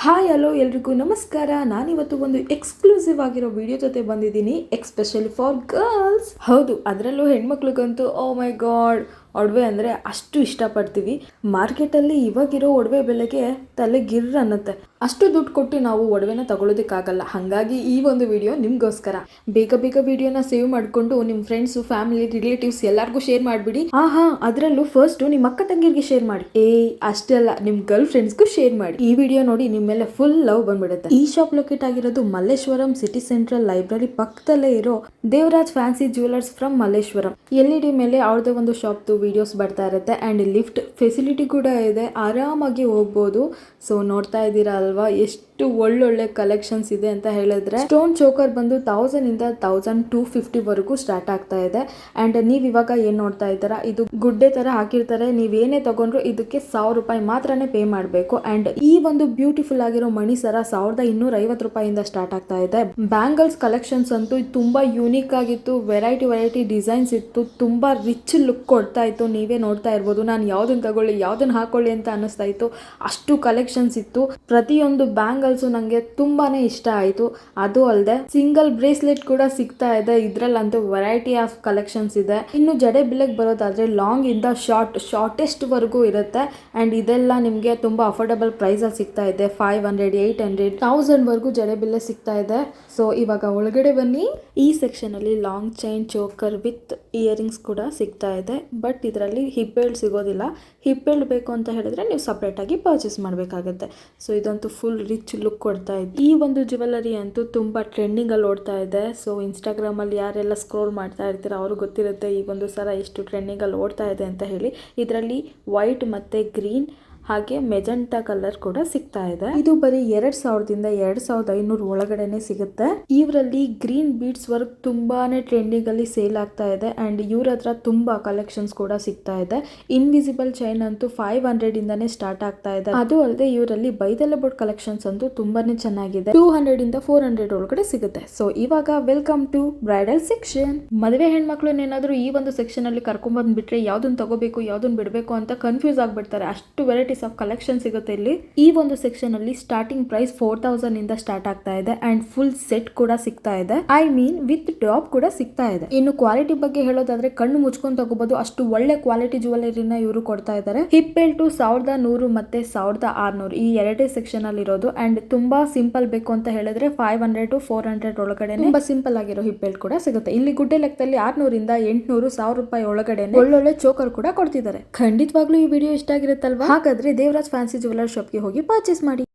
Hi hello ಎಲ್ರಿಗೂ ನಮಸ್ಕಾರ. ನಾನಿವತ್ತು ಒಂದು ಎಕ್ಸ್ಕ್ಲೂಸಿವ್ ಆಗಿರೋ ವಿಡಿಯೋ ಜೊತೆ ಬಂದಿದ್ದೀನಿ, ಎಕ್ಸ್ಪೆಷಲಿ ಫಾರ್ ಗರ್ಲ್ಸ್. ಹೌದು, ಅದರಲ್ಲೂ ಹೆಣ್ಮಕ್ಳಿಗಂತೂ ಓ ಮೈ ಗಾಡ್, ಒಡವೆ ಅಂದರೆ ಅಷ್ಟು ಇಷ್ಟಪಡ್ತೀವಿ. ಮಾರ್ಕೆಟಲ್ಲಿ ಇವಾಗಿರೋ ಒಡವೆ ಬೆಲೆಗೆ ತಲೆ ಗಿರ್ ಅನ್ನತ್ತೆ. ಅಷ್ಟು ದುಡ್ಡು ಕೊಟ್ಟು ನಾವು ಒಡವೆನ ತಗೊಳ್ಳೋದಕ್ಕಾಗಲ್ಲ. ಹಾಗಾಗಿ ಈ ಒಂದು ವಿಡಿಯೋ ನಿಮಗೋಸ್ಕರ. ಬೇಗ ಬೇಗ ವಿಡಿಯೋನ ಸೇವ್ ಮಾಡಿಕೊಂಡು ನಿಮ್ಮ ಫ್ರೆಂಡ್ಸು, ಫ್ಯಾಮಿಲಿ, ರಿಲೇಟಿವ್ಸ್ ಎಲ್ಲರಿಗೂ ಶೇರ್ ಮಾಡಿಬಿಡಿ. ಅದರಲ್ಲೂ ಫಸ್ಟು ನಿಮ್ಮ ಅಕ್ಕ ತಂಗಿರಿಗೆ ಶೇರ್ ಮಾಡಿ. ಅಷ್ಟೇ ಅಲ್ಲ, ನಿಮ್ಮ ಗರ್ಲ್ ಫ್ರೆಂಡ್ಸ್ಗೂ ಶೇರ್ ಮಾಡಿ. ಈ ವಿಡಿಯೋ ನೋಡಿ ನಿಮ್ಮ ಮೇಲೆ ಫುಲ್ ಲವ್ ಬಂದ್ಬಿಡುತ್ತೆ. ಈ ಶಾಪ್ ಲೊಕೇಟ್ ಆಗಿರೋದು ಮಲ್ಲೇಶ್ವರಂ ಸಿಟಿ ಸೆಂಟ್ರಲ್ ಲೈಬ್ರರಿ ಪಕ್ಕದಲ್ಲೇ ಇರೋ Devaraj fancy jewellers from Malleshwaram. LED ಮೇಲೆ ಅವ್ರದೇ ಒಂದು ಶಾಪ್ದು ವಿಡಿಯೋಸ್ ಬರ್ತಾ ಇರುತ್ತೆ ಅಂಡ್ ಲಿಫ್ಟ್ ಫೆಸಿಲಿಟಿ ಕೂಡ ಇದೆ, ಆರಾಮಾಗಿ ಹೋಗ್ಬೋದು. ಸೊ ನೋಡ್ತಾ ಇದ್ದೀರಾ ಅಲ್ವಾ, ಎಷ್ಟು ಒಳ್ಳೊಳ್ಳೆ ಕಲೆಕ್ಷನ್ಸ್ ಇದೆ ಅಂತ ಹೇಳಿದ್ರೆ. ಸ್ಟೋನ್ ಚೋಕರ್ ಬಂದು 1000 ಇಂದ 1250 ವರೆಗೂ ಸ್ಟಾರ್ಟ್ ಆಗ್ತಾ ಇದೆ. ಅಂಡ್ ನೀವ್ ಇವಾಗ ಏನ್ ನೋಡ್ತಾ ಇದ್ದೀರಾ, ಇದು ಗುಡ್ಡೆ ತರ ಹಾಕಿರ್ತಾರೆ. ನೀವೇನೇ ತಗೊಂಡ್ರು ಇದಕ್ಕೆ 1000 ರೂಪಾಯಿ ಮಾತ್ರನೇ ಪೇ ಮಾಡಬೇಕು. ಅಂಡ್ ಈ ಒಂದು ಬ್ಯೂಟಿಫುಲ್ ಆಗಿರೋ ಮಣಿ ಸರ 1250 ರೂಪಾಯಿಂದ ಸ್ಟಾರ್ಟ್ ಆಗ್ತಾ ಇದೆ. ಬ್ಯಾಂಗಲ್ಸ್ ಕಲೆಕ್ಷನ್ಸ್ ಅಂತೂ ತುಂಬಾ ಯೂನಿಕ್ ಆಗಿತ್ತು, ವೆರೈಟಿ ಡಿಸೈನ್ಸ್ ಇತ್ತು, ತುಂಬಾ ರಿಚ್ ಲುಕ್ ಕೊಡ್ತಾ ಇತ್ತು. ನೀವೇ ನೋಡ್ತಾ ಇರ್ಬೋದು, ನಾನು ಯಾವ್ದನ್ನ ತಗೊಳ್ಳಿ ಯಾವ್ದನ್ನ ಹಾಕೊಳ್ಳಿ ಅಂತ ಅನಿಸ್ತಾ ಇತ್ತು, ಅಷ್ಟು ಕಲೆಕ್ಷನ್ಸ್ ಇತ್ತು. ಪ್ರತಿಯೊಂದು ಬ್ಯಾಂಗಲ್ಸ್ ನಂಗೆ ತುಂಬಾನೇ ಇಷ್ಟ ಆಯ್ತು. ಅದು ಅಲ್ಲದೆ ಸಿಂಗಲ್ ಬ್ರೇಸ್ಲೆಟ್ ಕೂಡ ಸಿಗ್ತಾ ಇದೆ. ಇದ್ರಲ್ಲಂತೂ ವೆರೈಟಿ ಆಫ್ ಕಲೆಕ್ಷನ್ಸ್ ಇದೆ. ಇನ್ನು ಜಡೆ ಬಿಲೆಗೆ ಬರೋದಾದ್ರೆ ಲಾಂಗ್ ಇಂದ ಶಾರ್ಟೆಸ್ಟ್ ವರೆಗೂ ಇರುತ್ತೆ. ಅಂಡ್ ಇದೆಲ್ಲ ನಿಮ್ಗೆ ತುಂಬಾ ಅಫೋರ್ಡಬಲ್ ಪ್ರೈಸ್ ಅಲ್ಲಿ ಸಿಗ್ತಾ ಇದೆ. 500, 800, 1000 ವರೆಗೂ ಜಡೆ ಬಿಲ್ಲೆ ಸಿಗ್ತಾ ಇದೆ. ಸೊ ಇವಾಗ ಒಳಗಡೆ ಬನ್ನಿ. ಈ ಸೆಕ್ಷನ್ ಅಲ್ಲಿ long chain choker with earrings ಕೂಡ ಸಿಗ್ತಾ ಇದೆ. ಬಟ್ ಇದರಲ್ಲಿ ಹಿಪ್ ಬೆಲ್ಟ್ ಸಿಗೋದಿಲ್ಲ. ಹಿಪ್ ಬೆಲ್ಟ್ ಬೇಕು ಅಂತ ಹೇಳಿದ್ರೆ ನೀವು ಸಪ್ರೇಟ್ ಆಗಿ ಪರ್ಚೇಸ್ ಮಾಡಬೇಕಾಗುತ್ತೆ. ಸೊ ಇದಂತೂ ಫುಲ್ ರಿಚ್ ಲುಕ್ ಕೊಡ್ತಾ ಇದೆ. ಈ ಒಂದು ಜ್ಯುವೆಲರಿ ಅಂತೂ ತುಂಬಾ ಟ್ರೆಂಡಿಂಗ್ ಅಲ್ಲಿ ಓಡ್ತಾ ಇದೆ. ಸೊ ಇನ್ಸ್ಟಾಗ್ರಾಮ್ ಅಲ್ಲಿ ಯಾರೆಲ್ಲ ಸ್ಕ್ರೋಲ್ ಮಾಡ್ತಾ ಇರ್ತೀರಾ ಅವ್ರಿಗೆ ಗೊತ್ತಿರುತ್ತೆ ಈ ಒಂದು ಸರ ಎಷ್ಟು ಟ್ರೆಂಡಿಂಗ್ ಅಲ್ಲಿ ಓಡ್ತಾ ಇದೆ ಅಂತ ಹೇಳಿ. ಇದರಲ್ಲಿ ವೈಟ್ ಮತ್ತೆ ಗ್ರೀನ್ ಹಾಗೆ ಮೆಜೆಂಟಾ ಕಲರ್ ಕೂಡ ಸಿಗ್ತಾ ಇದೆ. ಇದು ಬರೀ 2000 ಇಂದ 2500 ಒಳಗಡೆನೆ ಸಿಗುತ್ತೆ. ಇವರಲ್ಲಿ ಗ್ರೀನ್ ಬೀಡ್ಸ್ ವರ್ಕ್ ತುಂಬಾನೇ ಟ್ರೆಂಡಿಂಗ್ ಅಲ್ಲಿ ಸೇಲ್ ಆಗ್ತಾ ಇದೆ. ಅಂಡ್ ಇವ್ರ ಹತ್ರ ತುಂಬಾ ಕಲೆಕ್ಷನ್ಸ್ ಕೂಡ ಸಿಗ್ತಾ ಇದೆ. ಇನ್ವಿಸಿಬಲ್ ಚೈನ್ ಅಂತೂ 500 ಇಂದಾನೇ ಸ್ಟಾರ್ಟ್ ಆಗ್ತಾ ಇದೆ. ಅದು ಅಲ್ಲದೆ ಇವರಲ್ಲಿ ಬೈದೆಲ್ಲ ಬೋರ್ಡ್ ಕಲೆಕ್ಷನ್ಸ್ ಅಂತೂ ತುಂಬಾನೇ ಚೆನ್ನಾಗಿದೆ. 200 ಇಂದ 400 ಒಳಗಡೆ ಸಿಗುತ್ತೆ. ಸೊ ಇವಾಗ ವೆಲ್ಕಮ್ ಟು ಬ್ರೈಡಲ್ ಸೆಕ್ಷನ್. ಮದುವೆ ಹೆಣ್ಮಕ್ಳು ಏನಾದ್ರು ಈ ಒಂದು ಸೆಕ್ಷನ್ ಅಲ್ಲಿ ಕರ್ಕೊಂಡ್ ಬಂದ್ಬಿಟ್ರೆ ಯಾವ್ದನ್ನ ತಗೋಬೇಕು ಯಾವ್ದನ್ನ ಬಿಡಬೇಕು ಅಂತ ಕನ್ಫ್ಯೂಸ್ ಆಗ್ಬಿಡ್ತಾರೆ. ಅಷ್ಟು ವೆರೈಟಿ ಆಫ್ ಕಲೆಕ್ಷನ್ ಸಿಗುತ್ತೆ ಇಲ್ಲಿ. ಈ ಒಂದು ಸೆಕ್ಷನ್ ಅಲ್ಲಿ ಸ್ಟಾರ್ಟಿಂಗ್ ಪ್ರೈಸ್ 4000 ಇಂದ ಸ್ಟಾರ್ಟ್ ಆಗ್ತಾ ಇದೆ. ಅಂಡ್ ಫುಲ್ ಸೆಟ್ ಕೂಡ ಸಿಗ್ತಾ ಇದೆ. ಐ ಮೀನ್ ವಿತ್ ಟಾಪ್ ಕೂಡ ಸಿಗ್ತಾ ಇದೆ. ಇನ್ನು ಕ್ವಾಲಿಟಿ ಬಗ್ಗೆ ಹೇಳೋದಾದ್ರೆ ಕಣ್ಣು ಮುಚ್ಕೊಂಡು ತಗೋಬಹುದು, ಅಷ್ಟು ಒಳ್ಳೆ ಕ್ವಾಲಿಟಿ ಜ್ಯುವೆಲರಿನ ಇವರು ಕೊಡ್ತಾ ಇದ್ದಾರೆ. ಹಿಪ್ ಬೆಲ್ಟ್ 1100 ಮತ್ತೆ 1600 ಈ ಎರಡೇ ಸೆಕ್ಷನ್ ಅಲ್ಲಿ ಇರೋದು. ಅಂಡ್ ತುಂಬಾ ಸಿಂಪಲ್ ಬೇಕು ಅಂತ ಹೇಳಿದ್ರೆ 500 to 400 ಒಳಗಡೆ ತುಂಬಾ ಸಿಂಪಲ್ ಆಗಿರೋ ಹಿಪ್ ಬೆಲ್ಟ್ ಕೂಡ ಸಿಗುತ್ತೆ. ಇಲ್ಲಿ ಗುಡ್ಡೆ ಲೆಕ್ಕದಲ್ಲಿ 600 ಇಂದ 800, 1000 ರೂಪಾಯಿ ಒಳಗಡೆ ಒಳ್ಳೊಳ್ಳೆ ಚೋಕರ್ ಕೂಡ ಕೊಡ್ತಿದ್ದಾರೆ. ಖಂಡಿತವಾಗ್ಲೂ ಈ ವಿಡಿಯೋ ಇಷ್ಟ ಆಗಿರುತ್ತಲ್ವಾ? ಹಾಗಾದ್ರೆ ದೇವರಾಜ್ ಫ್ಯಾನ್ಸಿ ಜ್ಯುವೆಲರ್ ಶಾಪ್ಗೆ ಹೋಗಿ ಪರ್ಚೇಸ್ ಮಾಡಿ.